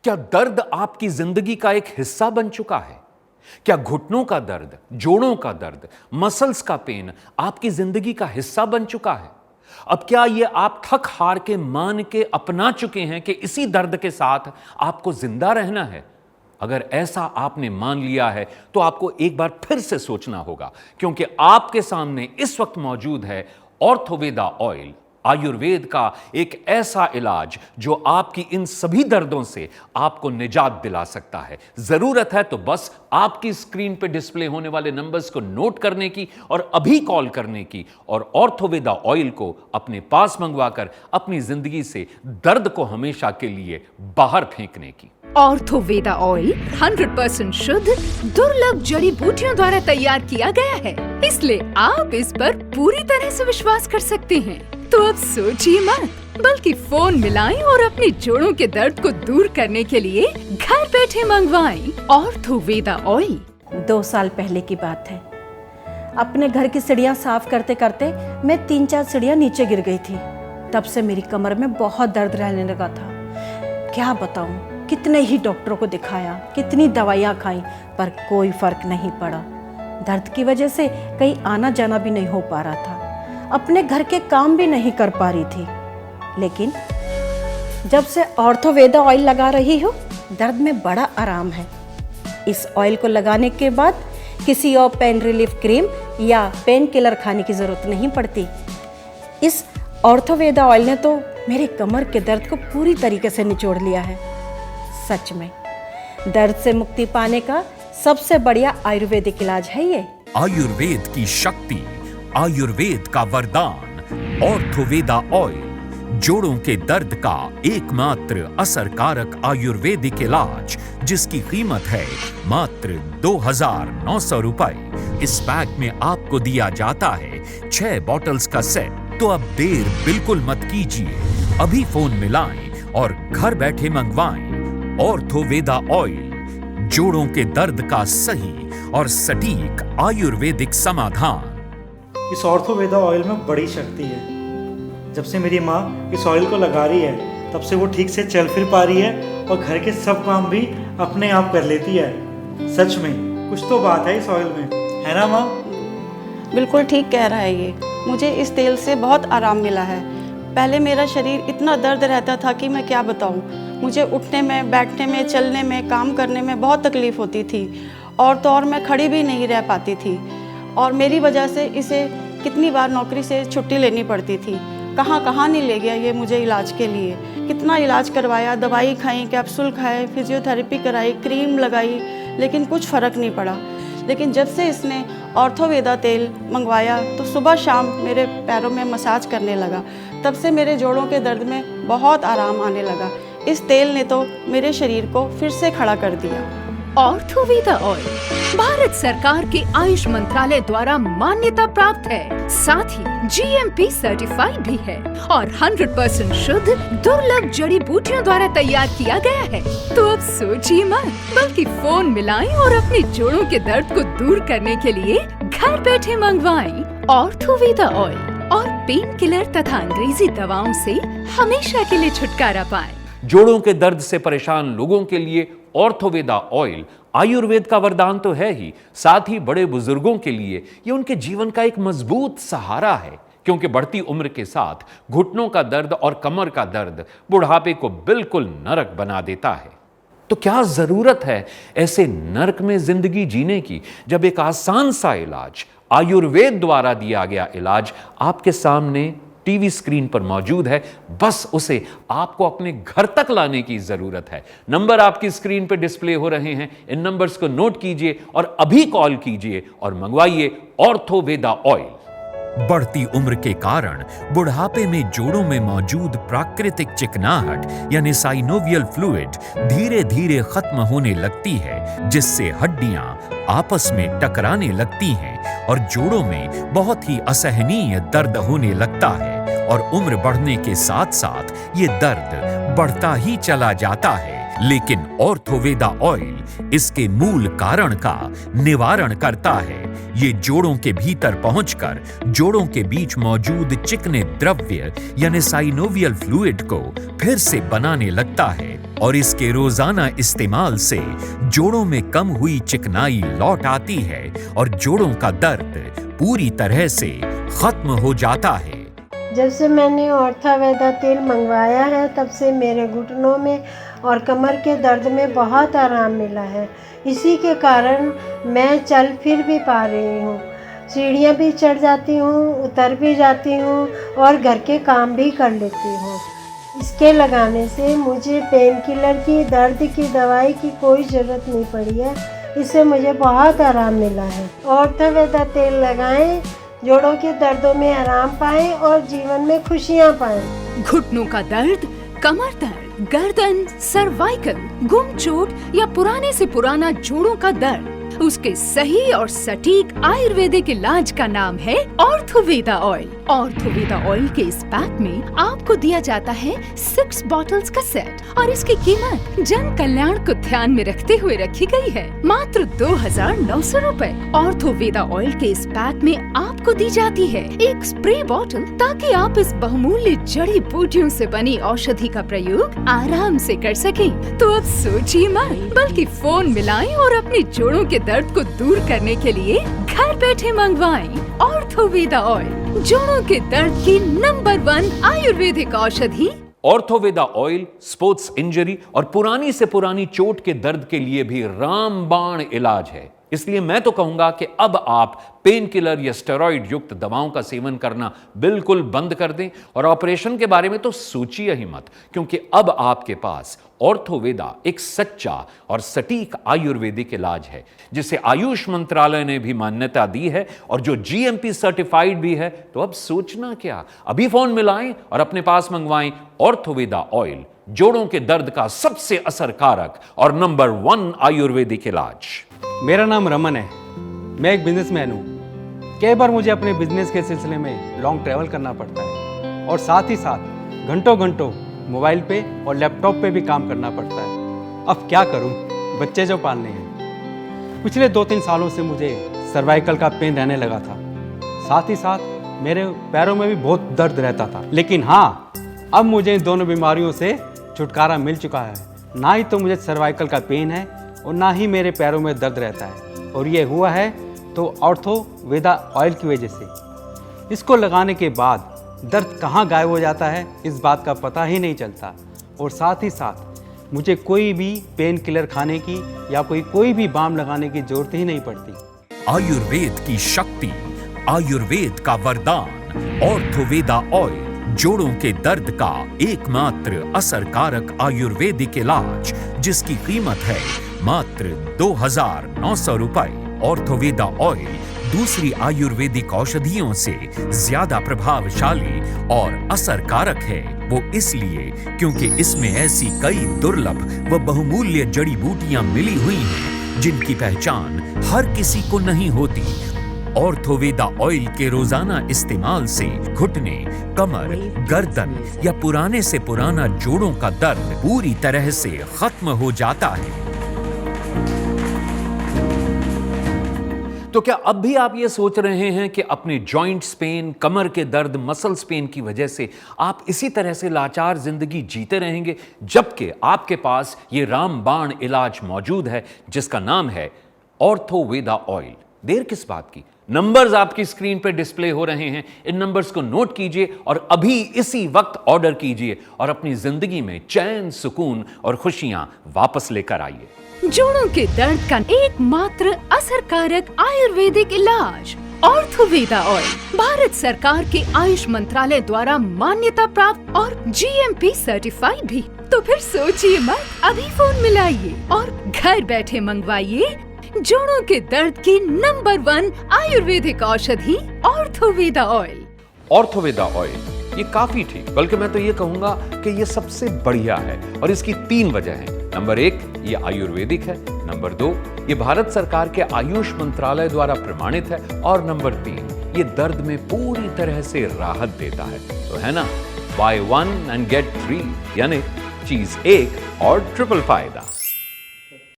क्या दर्द आपकी जिंदगी का एक हिस्सा बन चुका है? क्या घुटनों का दर्द, जोड़ों का दर्द, मसल्स का पेन आपकी जिंदगी का हिस्सा बन चुका है? अब क्या ये आप थक हार के मान के अपना चुके हैं कि इसी दर्द के साथ आपको जिंदा रहना है? अगर ऐसा आपने मान लिया है तो आपको एक बार फिर से सोचना होगा, क्योंकि आपके सामने इस वक्त मौजूद है ऑर्थोवेदा ऑयल, आयुर्वेद का एक ऐसा इलाज जो आपकी इन सभी दर्दों से आपको निजात दिला सकता है। जरूरत है तो बस आपकी स्क्रीन पे डिस्प्ले होने वाले नंबर्स को नोट करने की और अभी कॉल करने की और ऑर्थोवेदा ऑयल को अपने पास मंगवाकर अपनी जिंदगी से दर्द को हमेशा के लिए बाहर फेंकने की। ऑर्थोवेदा ऑयल 100% शुद्ध दुर्लभ जड़ी बूटियों द्वारा तैयार किया गया है, इसलिए आप इस पर पूरी तरह से विश्वास कर सकते हैं। तो अब सोचिए मत, बल्कि फोन मिलाएं और अपने जोड़ों के दर्द को दूर करने के लिए घर बैठे मंगवाएं ऑर्थोवेदा ऑयल। 2 साल पहले की बात है। अपने घर की सीढ़ियाँ साफ करते करते मैं 3-4 सीढ़ियाँ नीचे गिर गई थी। तब से मेरी कमर में बहुत दर्द रहने लगा था। क्या बताऊं, कितने ही डॉक्टरों को दिखाया, कितनी दवाइयाँ खाई, पर कोई फर्क नहीं पड़ा। दर्द की वजह से कहीं आना जाना भी नहीं हो पा रहा था, अपने घर के काम भी नहीं कर पा रही थी। लेकिन जब से ऑर्थोवेदा ऑयल लगा रही हूँ, दर्द में बड़ा आराम है। इस ऑयल को लगाने के बाद किसी और पेन रिलीफ क्रीम या पेन किलर खाने की ज़रूरत नहीं पड़ती। इस ऑर्थोवेदा ऑयल ने तो मेरे कमर के दर्द को पूरी तरीके से निचोड़ लिया है। सच में दर्द से मुक्ति पाने का सबसे बढ़िया आयुर्वेदिक इलाज है ये। आयुर्वेद की शक्ति, आयुर्वेद का वरदान, ऑर्थोवेदा ऑयल, जोड़ों के दर्द का एकमात्र असरकारक आयुर्वेदिक इलाज, जिसकी कीमत है मात्र 2,900 रुपए। इस पैक में आपको दिया जाता है 6 बॉटल्स का सेट। तो अब देर बिल्कुल मत कीजिए, अभी फोन मिलाएं और घर बैठे मंगवाएं ऑर्थोवेदा ऑयल, जोड़ों के दर्द का सही और सटीक आयुर्वेदिक समाधान। इस ऑर्थोवेदा ऑयल में बड़ी शक्ति है। जब से मेरी माँ इस ऑयल को लगा रही है, तब से वो ठीक से चल फिर पा रही है और घर के सब काम भी अपने आप कर लेती है। सच में कुछ तो बात है इस ऑयल में, है ना माँ? बिल्कुल ठीक कह रहा है ये। मुझे इस तेल से बहुत आराम मिला है। पहले मेरा शरीर इतना दर्द रहता था कि मैं क्या बताऊं। मुझे उठने में, बैठने में, चलने में, काम करने में बहुत तकलीफ होती थी, और तो और मैं खड़ी भी नहीं रह पाती थी। और मेरी वजह से इसे कितनी बार नौकरी से छुट्टी लेनी पड़ती थी। कहाँ कहाँ नहीं ले गया ये मुझे इलाज के लिए। कितना इलाज करवाया, दवाई खाई, कैप्सूल खाए, फिजियोथेरेपी कराई, क्रीम लगाई, लेकिन कुछ फ़र्क नहीं पड़ा। लेकिन जब से इसने ऑर्थोवेदा तेल मंगवाया तो सुबह शाम मेरे पैरों में मसाज करने लगा। तब से मेरे जोड़ों के दर्द में बहुत आराम आने लगा। इस तेल ने तो मेरे शरीर को फिर से खड़ा कर दिया। ऑर्थोवेदा ऑयल भारत सरकार के आयुष मंत्रालय द्वारा मान्यता प्राप्त है, साथ ही GMP सर्टिफाइड भी है और 100% शुद्ध दुर्लभ जड़ी बूटियों द्वारा तैयार किया गया है। तो अब सोचिए मत, बल्कि फोन मिलाएं और अपने जोड़ों के दर्द को दूर करने के लिए घर बैठे मंगवाएं ऑर्थोवेदा ऑयल और पेन किलर तथा अंग्रेजी दवाओं से हमेशा के लिए छुटकारा पाएं। जोड़ों के दर्द से परेशान लोगों के लिए ऑर्थोवेदा ऑयल आयुर्वेद का वरदान तो है ही, साथ ही बड़े बुजुर्गों के लिए ये उनके जीवन का एक मजबूत सहारा है, क्योंकि बढ़ती उम्र के साथ घुटनों का दर्द और कमर का दर्द बुढ़ापे को बिल्कुल नरक बना देता है। तो क्या जरूरत है ऐसे नरक में जिंदगी जीने की, जब एक आसान सा इलाज, आयुर्वेद द्वारा दिया गया इलाज आपके सामने टीवी स्क्रीन पर मौजूद है। बस उसे आपको अपने घर तक लाने की जरूरत है। नंबर आपकी स्क्रीन पर डिस्प्ले हो रहे हैं, इन नंबर्स को नोट कीजिए और अभी कॉल कीजिए और मंगवाइए ऑर्थोवेदा ऑयल। बढ़ती उम्र के कारण बुढ़ापे में जोड़ों में मौजूद प्राकृतिक चिकनाहट यानी साइनोवियल फ्लूइड धीरे धीरे खत्म होने लगती है, जिससे हड्डियां आपस में टकराने लगती हैं और जोड़ों में बहुत ही असहनीय दर्द होने लगता है। और उम्र बढ़ने के साथ साथ ये दर्द बढ़ता ही चला जाता है, लेकिन ऑर्थोवेदा ऑयल इसके मूल कारण का निवारण करता है। ये जोड़ों के भीतर पहुंचकर जोड़ों के बीच मौजूद चिकने द्रव्य यानी साइनोवियल फ्लूइड को फिर से बनाने लगता है और इसके रोजाना इस्तेमाल से जोड़ों में कम हुई चिकनाई लौट आती है और जोड़ों का दर्द पूरी तरह से खत्म हो जाता है। जब से मैंने ऑर्थोवेदा तेल मंगवाया है तब से मेरे घुटनों में और कमर के दर्द में बहुत आराम मिला है। इसी के कारण मैं चल फिर भी पा रही हूँ, सीढ़ियाँ भी चढ़ जाती हूँ, उतर भी जाती हूँ और घर के काम भी कर लेती हूँ। इसके लगाने से मुझे पेन किलर की, दर्द की दवाई की कोई ज़रूरत नहीं पड़ी है। इससे मुझे बहुत आराम मिला है। ऑर्थोवेदा तेल लगाएं, जोड़ों के दर्दों में आराम पाएं और जीवन में खुशियां पाएं। घुटनों का दर्द, कमर दर्द, गर्दन, सर्वाइकल, गुम चोट या पुराने से पुराना जोड़ों का दर्द, उसके सही और सटीक आयुर्वेदिक इलाज का नाम है ऑर्थोवेदा ऑयल। ऑर्थोवेदा ऑयल के इस पैक में आपको दिया जाता है 6 बॉटल्स का सेट और इसकी कीमत जन कल्याण को ध्यान में रखते हुए रखी गई है, मात्र 2,900 रूपए। ऑर्थोवेदा ऑयल के इस पैक में आपको दी जाती है एक स्प्रे बॉटल ताकि आप इस बहुमूल्य जड़ी बूटियों से बनी औषधि का प्रयोग आराम से कर सकें। तो अब सोचिए मत, बल्कि फोन मिलाएं और अपने जोड़ों के दर्द को दूर करने के लिए घर बैठे मंगवाएं ऑर्थोवेदा ऑयल, जोड़ों के दर्द की नंबर 1 आयुर्वेदिक औषधि। ऑर्थोवेदा ऑयल स्पोर्ट्स इंजरी और पुरानी से पुरानी चोट के दर्द के लिए भी रामबाण इलाज है। इसलिए मैं तो कहूंगा कि अब आप पेन किलर या स्टेरॉइड युक्त दवाओं का सेवन करना बिल्कुल बंद कर दें और ऑपरेशन के बारे में तो सोचिए ही मत, क्योंकि अब आपके पास ऑर्थोवेदा एक सच्चा और सटीक आयुर्वेदिक इलाज है जिसे आयुष मंत्रालय ने भी मान्यता दी है और जो GMP सर्टिफाइड भी है। तो अब सोचना क्या, अभी फोन मिलाएं और अपने पास मंगवाएं ऑर्थोवेदा ऑयल, जोड़ों के दर्द का सबसे असरकारक और नंबर 1 आयुर्वेदिक इलाज। मेरा नाम रमन है, मैं एक बिजनेसमैन हूँ। कई बार मुझे अपने बिजनेस के सिलसिले में लॉन्ग ट्रैवल करना पड़ता है और साथ ही साथ घंटों घंटों मोबाइल पे और लैपटॉप पे भी काम करना पड़ता है। अब क्या करूँ, बच्चे जो पालने हैं। पिछले 2-3 सालों से मुझे सर्वाइकल का पेन रहने लगा था, साथ ही साथ मेरे पैरों में भी बहुत दर्द रहता था। लेकिन हाँ, अब मुझे इन दोनों बीमारियों से छुटकारा मिल चुका है। ना ही तो मुझे सर्वाइकल का पेन है और ना ही मेरे पैरों में दर्द रहता है, और ये हुआ है तो ऑर्थोवेदा ऑयल की वजह से। इसको लगाने के बाद दर्द कहाँ गायब हो जाता है इस बात का पता ही नहीं चलता, और साथ ही साथ मुझे कोई भी पेन किलर खाने की या कोई भी बाम लगाने की जरूरत ही नहीं पड़ती। आयुर्वेद की शक्ति, आयुर्वेद का वरदान, ऑर्थोवेदा ऑयल, जोड़ों के दर्द का एकमात्र असरकारक आयुर्वेदिक इलाज जिसकी कीमत है मात्र 2,900 रुपए। ऑर्थोवेदा ऑयल दूसरी आयुर्वेदिक औषधियों से ज्यादा प्रभावशाली और असरकारक है। वो इसलिए क्योंकि इसमें ऐसी कई दुर्लभ व बहुमूल्य जड़ी बूटियां मिली हुई हैं जिनकी पहचान हर किसी को नहीं होती। ऑर्थोवेदा ऑयल के रोजाना इस्तेमाल से घुटने, कमर, गर्दन या पुराने से पुराना जोड़ों का दर्द पूरी तरह से खत्म हो जाता है। तो क्या अब भी आप ये सोच रहे हैं कि अपने जॉइंट्स पेन, कमर के दर्द, मसल्स पेन की वजह से आप इसी तरह से लाचार जिंदगी जीते रहेंगे, जबकि आपके पास ये रामबाण इलाज मौजूद है जिसका नाम है ऑर्थोवेदा ऑयल। देर किस बात की, नंबर्स आपकी स्क्रीन पर डिस्प्ले हो रहे हैं, इन नंबर्स को नोट कीजिए और अभी इसी वक्त ऑर्डर कीजिए और अपनी जिंदगी में चैन, सुकून और खुशियां वापस लेकर आइए। जोड़ों के दर्द का एकमात्र असरकारक आयुर्वेदिक इलाज ऑर्थोवेदा ऑयल भारत सरकार के आयुष मंत्रालय द्वारा मान्यता प्राप्त और GMP सर्टिफाइड भी। तो फिर सोचिए मत, अभी फोन मिलाइए और घर बैठे मंगवाइए जोड़ों के दर्द की नंबर 1 आयुर्वेदिक औषधि ऑर्थोवेदा ऑयल। ऑर्थोवेदा ऑयल ये काफी ठीक, बल्कि मैं तो ये कहूंगा कि ये सबसे बढ़िया है और इसकी 3 वजह हैं। नंबर 1, ये आयुर्वेदिक है। नंबर 2, ये भारत सरकार के आयुष मंत्रालय द्वारा प्रमाणित है। और नंबर 3, ये दर्द में पूरी तरह से राहत देता है। तो है ना, बाय 1 and get 3, यानी चीज 1 और ट्रिपल फायदा।